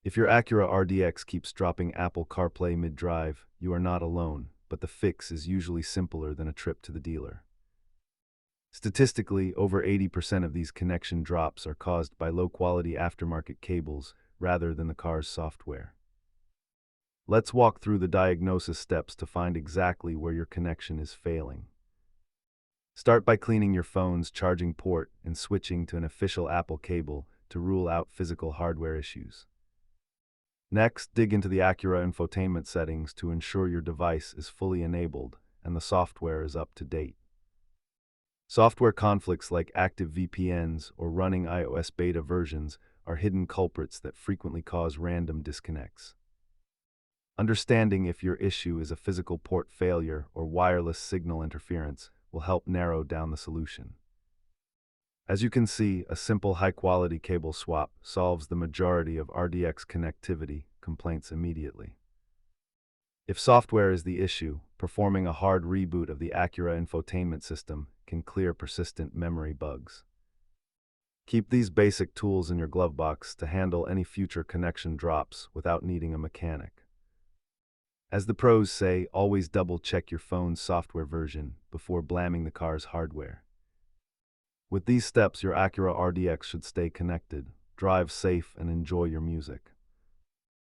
If your Acura RDX keeps dropping Apple CarPlay mid-drive, you are not alone, but the fix is usually simpler than a trip to the dealer. Statistically, over 80% of these connection drops are caused by low-quality aftermarket cables rather than the car's software. Let's walk through the diagnosis steps to find exactly where your connection is failing. Start by cleaning your phone's charging port and switching to an official Apple cable to rule out physical hardware issues. Next, dig into the Acura infotainment settings to ensure your device is fully enabled and the software is up to date. Software conflicts like active VPNs or running iOS beta versions are hidden culprits that frequently cause random disconnects. Understanding if your issue is a physical port failure or wireless signal interference will help narrow down the solution. As you can see, a simple high-quality cable swap solves the majority of RDX connectivity complaints immediately. If software is the issue, performing a hard reboot of the Acura infotainment system can clear persistent memory bugs. Keep these basic tools in your glove box to handle any future connection drops without needing a mechanic. As the pros say, always double-check your phone's software version before blaming the car's hardware. With these steps, your Acura RDX should stay connected, drive safe, and enjoy your music.